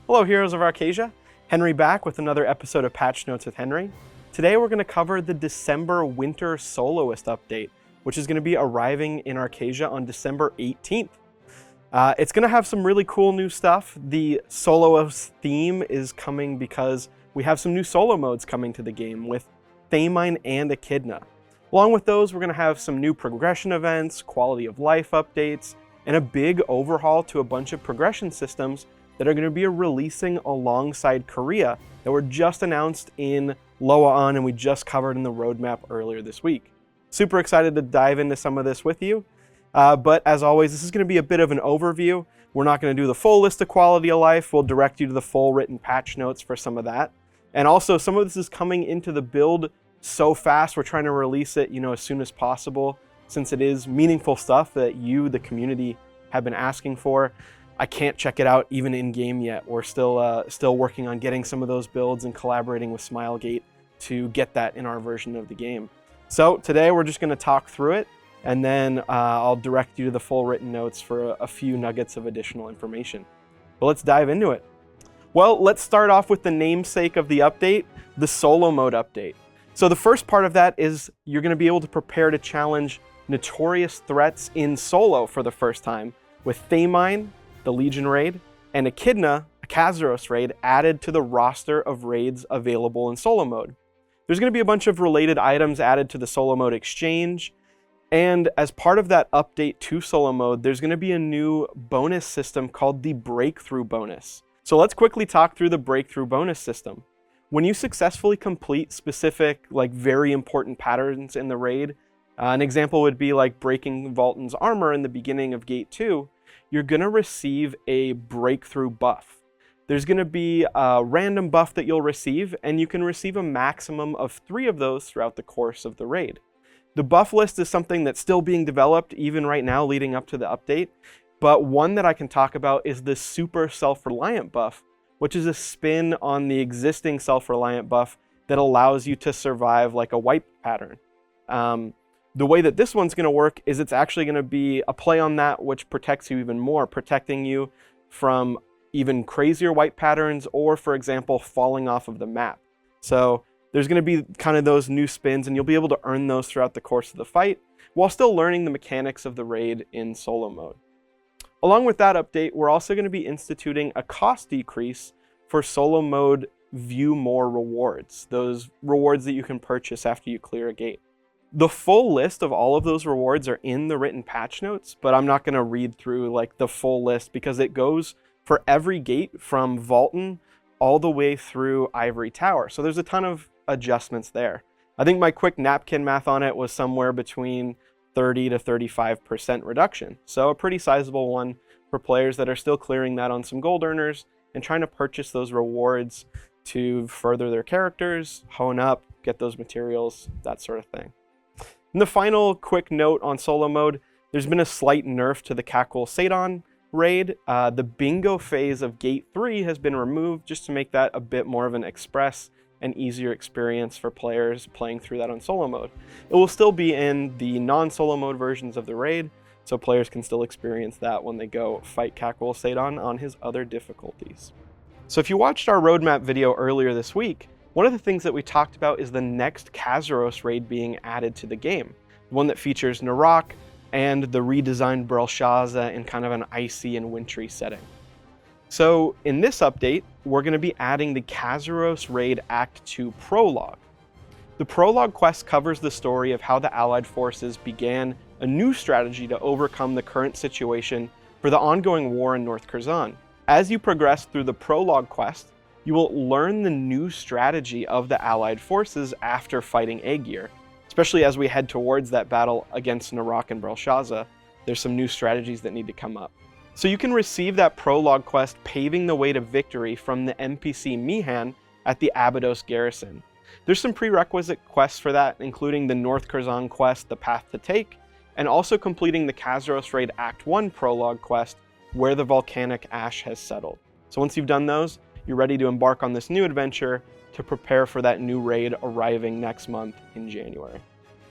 Hello heroes of Arcasia, Henry back with another episode of Patch Notes with Henry. Today we're going to cover the December Winter Soloist update, which is going to be arriving in Arcasia on December 18th. It's going to have some really cool new stuff. The Soloist theme is coming because we have some new solo modes coming to the game with Feja and Echidna. Along with those, we're going to have some new progression events, quality of life updates, and a big overhaul to a bunch of progression systems that are going to be releasing alongside Korea that were just announced in Loa-on and we just covered in the roadmap earlier this week. Super excited to dive into some of this with you. But as always, this is going to be a bit of an overview. We're not going to do the full list of quality of life. We'll direct you to the full written patch notes for some of that. And also, some of this is coming into the build so fast, we're trying to release it, as soon as possible, since it is meaningful stuff that you, the community, have been asking for. I can't check it out even in game yet. We're still working on getting some of those builds and collaborating with Smilegate to get that in our version of the game. So today we're just going to talk through it, and then I'll direct you to the full written notes for a few nuggets of additional information. But let's dive into it. Well, let's start off with the namesake of the update, the solo mode update. So the first part of that is you're going to be able to prepare to challenge notorious threats in solo for the first time, with Feja, the Legion raid, and Echidna, a Kazaros raid, added to the roster of raids available in solo mode. There's going to be a bunch of related items added to the solo mode exchange, and as part of that update to solo mode, there's going to be a new bonus system called the Breakthrough bonus. So let's quickly talk through the Breakthrough bonus system. When you successfully complete specific, very important patterns in the raid, an example would be like breaking Vultan's armor in the beginning of Gate 2, you're going to receive a breakthrough buff. There's going to be a random buff that you'll receive, and you can receive a maximum of 3 of those throughout the course of the raid. The buff list is something that's still being developed even right now leading up to the update, but one that I can talk about is the Super Self-Reliant buff, which is a spin on the existing Self-Reliant buff that allows you to survive like a wipe pattern. The way that this one's going to work is it's actually going to be a play on that which protects you even more, protecting you from even crazier wipe patterns or, for example, falling off of the map. So there's going to be kind of those new spins, and you'll be able to earn those throughout the course of the fight while still learning the mechanics of the raid in solo mode. Along with that update, we're also going to be instituting a cost decrease for solo mode View More rewards, those rewards that you can purchase after you clear a gate. The full list of all of those rewards are in the written patch notes, but I'm not going to read through the full list because it goes for every gate from Vultan all the way through Ivory Tower. So there's a ton of adjustments there. I think my quick napkin math on it was somewhere between 30 to 35% reduction. So a pretty sizable one for players that are still clearing that on some gold earners and trying to purchase those rewards to further their characters, hone up, get those materials, that sort of thing. And the final quick note on solo mode, there's been a slight nerf to the Kakul Sadon raid. The bingo phase of Gate 3 has been removed just to make that a bit more of an express and easier experience for players playing through that on solo mode. It will still be in the non-solo mode versions of the raid, so players can still experience that when they go fight Kakul Sadon on his other difficulties. So if you watched our roadmap video earlier this week, one of the things that we talked about is the next Kazaros raid being added to the game, the one that features Narok and the redesigned Belshazzar in kind of an icy and wintry setting. So in this update, we're going to be adding the Kazaros Raid Act 2 Prologue. The Prologue quest covers the story of how the Allied forces began a new strategy to overcome the current situation for the ongoing war in North Kurzan. As you progress through the Prologue quest, you will learn the new strategy of the Allied forces after fighting Aegir, especially as we head towards that battle against Narok and Belshazzar. There's some new strategies that need to come up. So you can receive that Prologue quest paving the way to victory from the NPC Mihan at the Abydos garrison. There's some prerequisite quests for that, including the North Kurzan quest, The Path to Take, and also completing the Kazaros Raid Act 1 Prologue quest, Where the Volcanic Ash Has Settled. So once you've done those, you're ready to embark on this new adventure to prepare for that new raid arriving next month in January.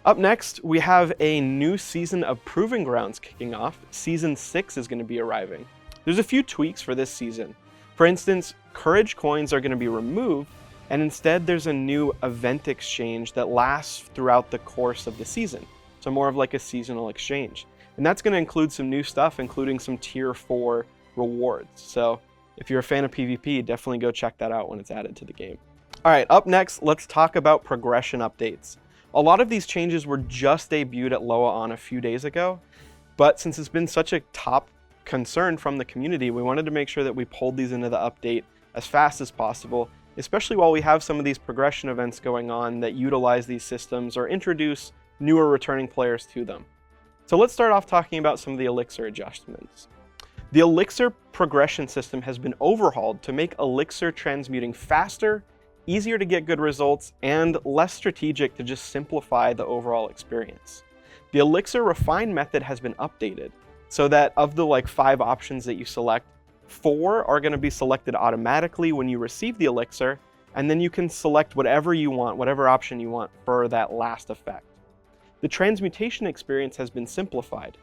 Up next, we have a new season of Proving Grounds kicking off. Season 6 is going to be arriving. There's a few tweaks for this season. For instance, Courage coins are going to be removed, and instead there's a new event exchange that lasts throughout the course of the season. So more of like a seasonal exchange. And that's going to include some new stuff, including some tier 4 rewards. So if you're a fan of PvP, definitely go check that out when it's added to the game. All right, up next, let's talk about progression updates. A lot of these changes were just debuted at Loa On a few days ago, but since it's been such a top concern from the community, we wanted to make sure that we pulled these into the update as fast as possible, especially while we have some of these progression events going on that utilize these systems or introduce newer returning players to them. So let's start off talking about some of the Elixir adjustments. The Elixir progression system has been overhauled to make Elixir transmuting faster, easier to get good results, and less strategic to just simplify the overall experience. The Elixir Refine method has been updated so that of the 5 options that you select, 4 are going to be selected automatically when you receive the Elixir, and then you can select whatever you want, whatever option you want for that last effect. The transmutation experience has been simplified.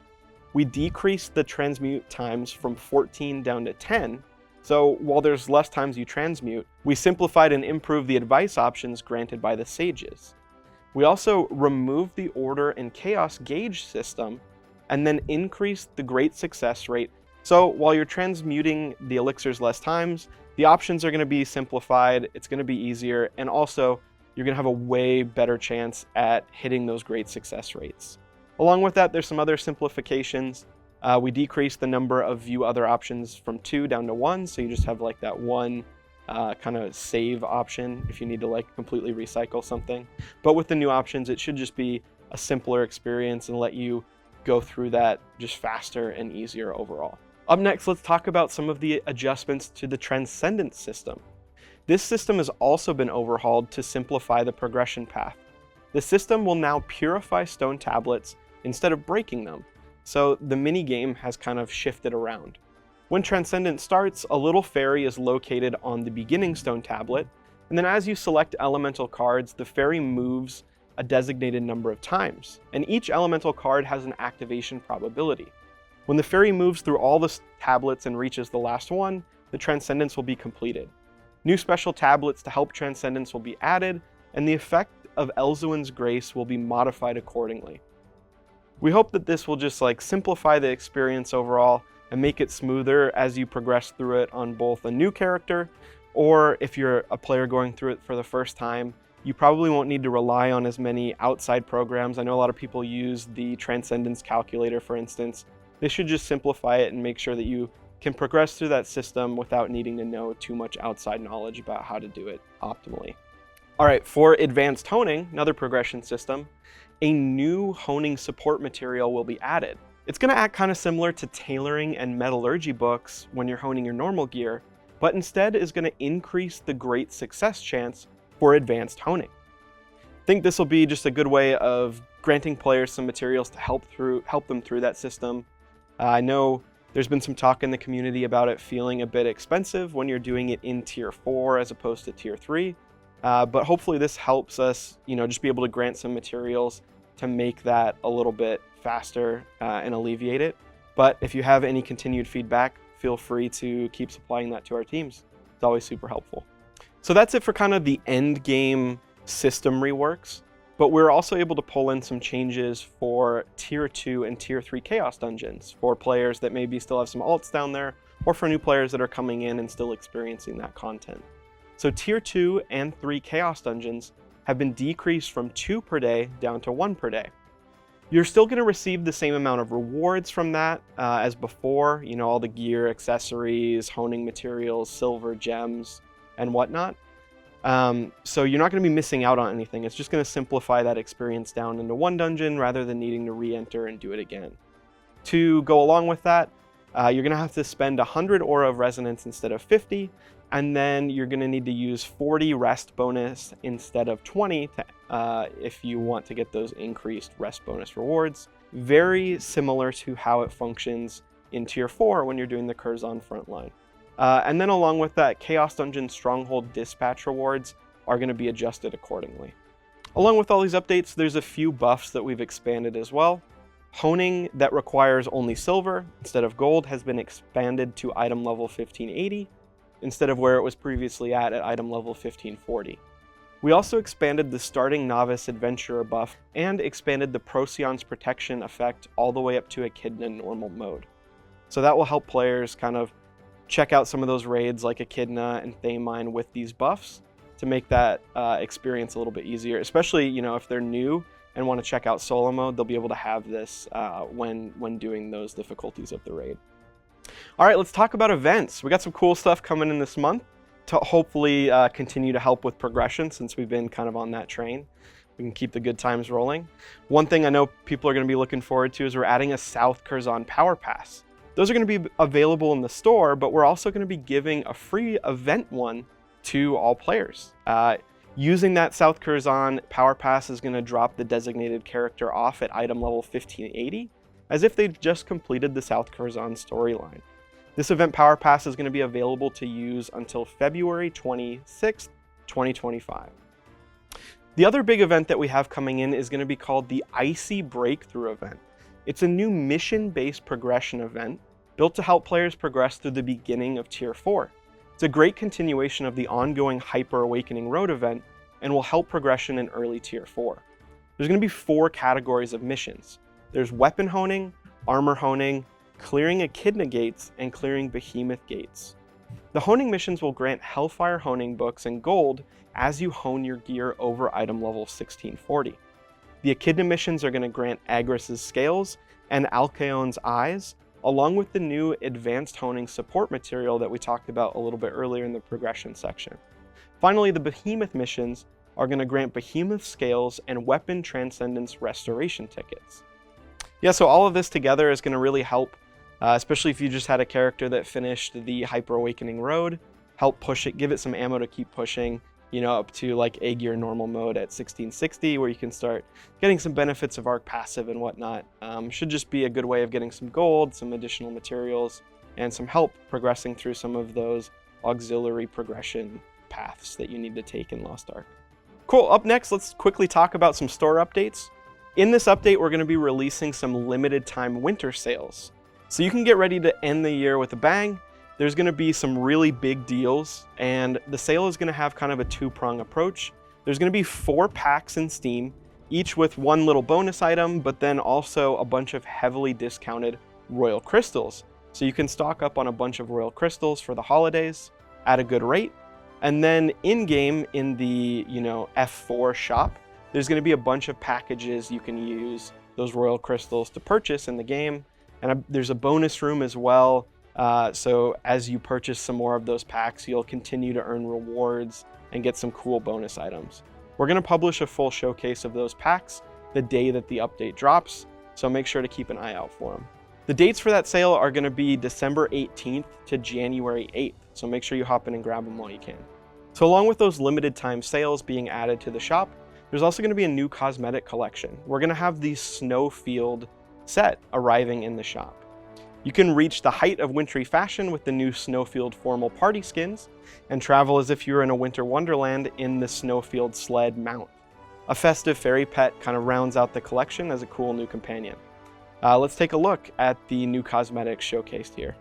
We decreased the transmute times from 14 down to 10, so while there's less times you transmute, we simplified and improved the advice options granted by the sages. We also removed the order and chaos gauge system and then increased the great success rate. So while you're transmuting the elixirs less times, the options are going to be simplified, it's going to be easier, and also you're going to have a way better chance at hitting those great success rates. Along with that, there's some other simplifications. We decreased the number of view other options from 2 down to 1, so you just have that one kind of save option if you need to completely recycle something. But with the new options, it should just be a simpler experience and let you go through that just faster and easier overall. Up next, let's talk about some of the adjustments to the Transcendence system. This system has also been overhauled to simplify the progression path. The system will now purify stone tablets instead of breaking them, so the mini game has kind of shifted around. When Transcendence starts, a little fairy is located on the beginning stone tablet, and then as you select elemental cards, the fairy moves a designated number of times, and each elemental card has an activation probability. When the fairy moves through all the tablets and reaches the last one, the Transcendence will be completed. New special tablets to help Transcendence will be added, and the effect of Elzuin's Grace will be modified accordingly. We hope that this will just simplify the experience overall and make it smoother as you progress through it on both a new character, or if you're a player going through it for the first time, you probably won't need to rely on as many outside programs. I know a lot of people use the Transcendence calculator, for instance. This should just simplify it and make sure that you can progress through that system without needing to know too much outside knowledge about how to do it optimally. All right, for advanced honing, another progression system, a new honing support material will be added. It's going to act kind of similar to tailoring and metallurgy books when you're honing your normal gear, but instead is going to increase the great success chance for advanced honing. I think this will be just a good way of granting players some materials to help them through that system. I know there's been some talk in the community about it feeling a bit expensive when you're doing it in tier 4 as opposed to tier 3, but hopefully this helps us, just be able to grant some materials to make that a little bit faster and alleviate it. But if you have any continued feedback, feel free to keep supplying that to our teams. It's always super helpful. So that's it for kind of the end game system reworks, but we're also able to pull in some changes for tier 2 and tier 3 chaos dungeons for players that maybe still have some alts down there, or for new players that are coming in and still experiencing that content. So tier 2 and 3 chaos dungeons have been decreased from 2 per day down to 1 per day. You're still going to receive the same amount of rewards from that as before, all the gear, accessories, honing materials, silver, gems, and whatnot. So you're not going to be missing out on anything. It's just going to simplify that experience down into 1 dungeon rather than needing to re-enter and do it again. To go along with that, you're going to have to spend 100 Aura of Resonance instead of 50, and then you're going to need to use 40 rest bonus instead of 20 if you want to get those increased rest bonus rewards. Very similar to how it functions in tier 4 when you're doing the Kurzan frontline. And then along with that, Chaos Dungeon Stronghold Dispatch rewards are going to be adjusted accordingly. Along with all these updates, there's a few buffs that we've expanded as well. Honing that requires only silver instead of gold has been expanded to item level 1580. instead of where it was previously at item level 1540. We also expanded the starting novice adventurer buff and expanded the Procyon's protection effect all the way up to Echidna normal mode. So that will help players kind of check out some of those raids like Echidna and Thamine with these buffs to make that experience a little bit easier, especially, you know, if they're new and want to check out solo mode, they'll be able to have this when doing those difficulties of the raid. All right, let's talk about events. We got some cool stuff coming in this month to hopefully continue to help with progression, since we've been kind of on that train. We can keep the good times rolling. One thing I know people are going to be looking forward to is we're adding a South Kurzan Power Pass. Those are going to be available in the store, but we're also going to be giving a free event one to all players. Using that South Kurzan Power Pass is going to drop the designated character off at item level 1580, as if they've just completed the South Kurzan storyline. This event Power Pass is going to be available to use until February 26th, 2025. The other big event that we have coming in is going to be called the Icy Breakthrough event. It's a new mission-based progression event built to help players progress through the beginning of Tier 4. It's a great continuation of the ongoing Hyper Awakening Road event and will help progression in early Tier 4. There's going to be 4 categories of missions. There's weapon honing, armor honing, clearing Echidna gates, and clearing Behemoth gates. The honing missions will grant Hellfire honing books and gold as you hone your gear over item level 1640. The Echidna missions are going to grant Agris's scales and Alkaon's eyes, along with the new advanced honing support material that we talked about a little bit earlier in the progression section. Finally, the Behemoth missions are going to grant Behemoth scales and weapon transcendence restoration tickets. Yeah, so all of this together is going to really help, especially if you just had a character that finished the Hyper Awakening Road, help push it, give it some ammo to keep pushing, you know, up to like A gear normal mode at 1660, where you can start getting some benefits of arc passive and whatnot. Should just be a good way of getting some gold, some additional materials, and some help progressing through some of those auxiliary progression paths that you need to take in Lost Ark. Cool, up next, let's quickly talk about some store updates. In this update, we're going to be releasing some limited time winter sales. So you can get ready to end the year with a bang. There's going to be some really big deals, and the sale is going to have kind of a two-prong approach. There's going to be 4 packs in Steam, each with one little bonus item, but then also a bunch of heavily discounted royal crystals. So you can stock up on a bunch of royal crystals for the holidays at a good rate. And then in-game in the, F4 shop, there's going to be a bunch of packages you can use those royal crystals to purchase in the game. And there's a bonus room as well. So as you purchase some more of those packs, you'll continue to earn rewards and get some cool bonus items. We're going to publish a full showcase of those packs the day that the update drops, so make sure to keep an eye out for them. The dates for that sale are going to be December 18th to January 8th, so make sure you hop in and grab them while you can. So along with those limited time sales being added to the shop, there's also going to be a new cosmetic collection. We're going to have the Snowfield set arriving in the shop. You can reach the height of wintry fashion with the new Snowfield formal party skins and travel as if you were in a winter wonderland in the Snowfield sled mount. A festive fairy pet kind of rounds out the collection as a cool new companion. Let's take a look at the new cosmetics showcased here.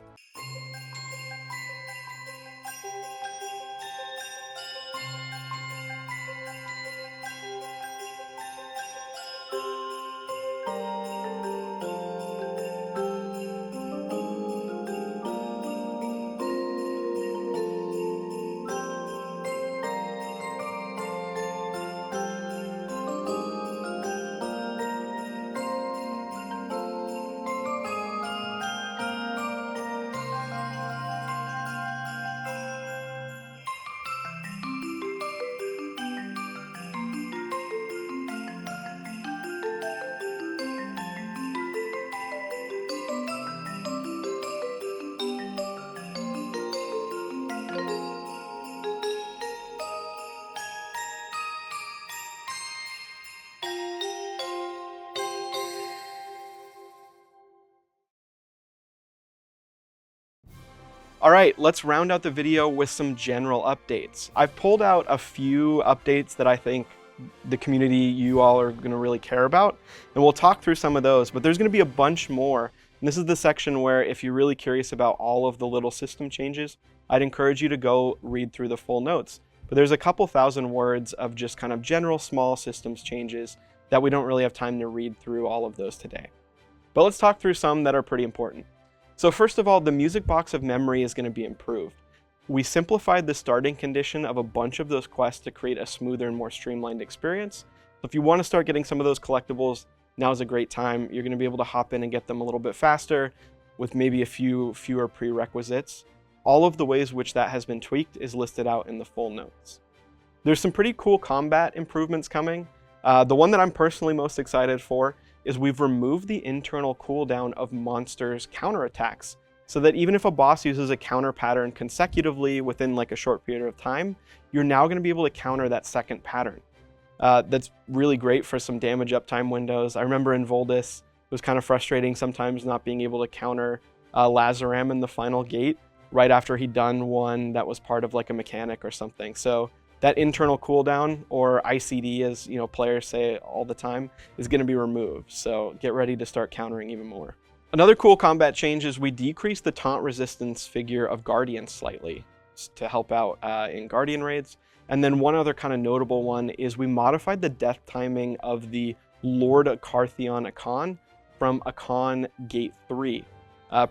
All right, let's round out the video with some general updates. I've pulled out a few updates that I think the community, you all are going to really care about, and we'll talk through some of those, but there's going to be a bunch more. And this is the section where if you're really curious about all of the little system changes, I'd encourage you to go read through the full notes. But there's a couple thousand words of just kind of general small systems changes that we don't really have time to read through all of those today. But let's talk through some that are pretty important. So first of all, the music box of memory is going to be improved. We simplified the starting condition of a bunch of those quests to create a smoother and more streamlined experience. So if you want to start getting some of those collectibles, now's a great time. You're going to be able to hop in and get them a little bit faster with maybe a fewer prerequisites. All of the ways which that has been tweaked is listed out in the full notes. There's some pretty cool combat improvements coming. The one that I'm personally most excited for is we've removed the internal cooldown of monsters' counterattacks, so that even if a boss uses a counter pattern consecutively within like a short period of time, you're now going to be able to counter that second pattern. That's really great for some damage uptime windows. I remember in Voldis, it was kind of frustrating sometimes not being able to counter Lazaram in the final gate right after he'd done one that was part of like a mechanic or something. So that internal cooldown, or ICD as players say all the time, is going to be removed. So get ready to start countering even more. Another cool combat change is we decreased the taunt resistance figure of Guardians slightly to help out in Guardian raids. And then one other kind of notable one is we modified the death timing of the Lord Carthion Akon from Akon Gate 3.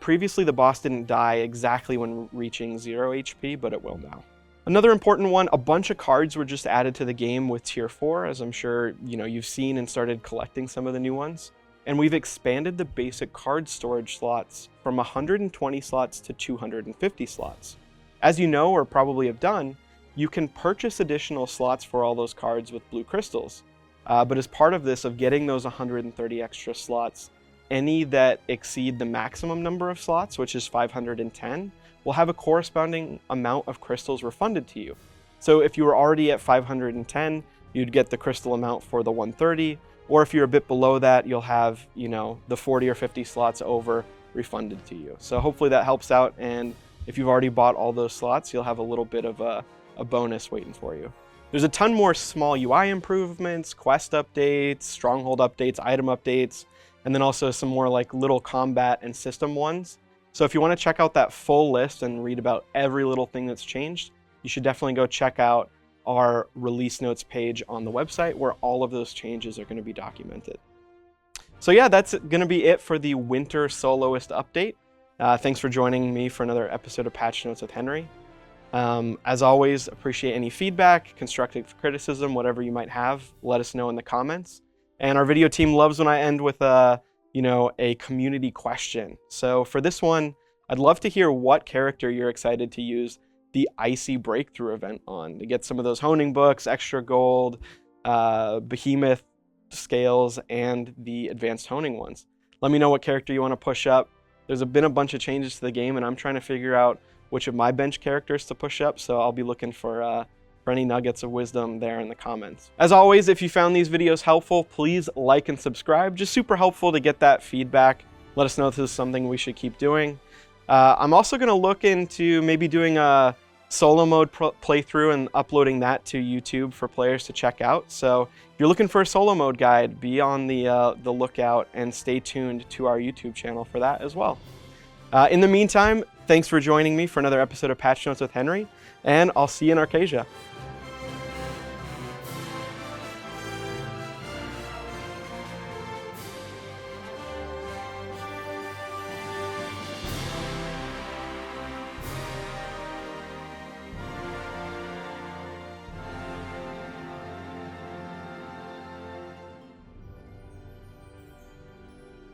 Previously, the boss didn't die exactly when reaching 0 HP, but it will now. Another important one, a bunch of cards were just added to the game with Tier 4, as I'm sure you've seen and started collecting some of the new ones. And we've expanded the basic card storage slots from 120 slots to 250 slots. As you know, or probably have done, you can purchase additional slots for all those cards with blue crystals. But as part of this, of getting those 130 extra slots, any that exceed the maximum number of slots, which is 510, will have a corresponding amount of crystals refunded to you. So if you were already at 510, you'd get the crystal amount for the 130, or if you're a bit below that, you'll have, the 40 or 50 slots over refunded to you. So hopefully that helps out, and if you've already bought all those slots, you'll have a little bit of a bonus waiting for you. There's a ton more small UI improvements, quest updates, stronghold updates, item updates, and then also some more like little combat and system ones. So if you want to check out that full list and read about every little thing that's changed, you should definitely go check out our release notes page on the website where all of those changes are going to be documented. So yeah, that's going to be it for the Winter Soloist update. Thanks for joining me for another episode of Patch Notes with Henry. As always, appreciate any feedback, constructive criticism, whatever you might have, let us know in the comments. And our video team loves when I end with a community question. So for this one, I'd love to hear what character you're excited to use the Icy Breakthrough event on to get some of those honing books, extra gold, behemoth scales, and the advanced honing ones. Let me know what character you want to push up. There's been a bunch of changes to the game, and I'm trying to figure out which of my bench characters to push up, so I'll be looking for any nuggets of wisdom there in the comments. As always, if you found these videos helpful, please like and subscribe. Just super helpful to get that feedback. Let us know if this is something we should keep doing. I'm also going to look into maybe doing a solo mode playthrough and uploading that to YouTube for players to check out. So if you're looking for a solo mode guide, be on the lookout and stay tuned to our YouTube channel for that as well. In the meantime, thanks for joining me for another episode of Patch Notes with Henry, and I'll see you in Arcasia.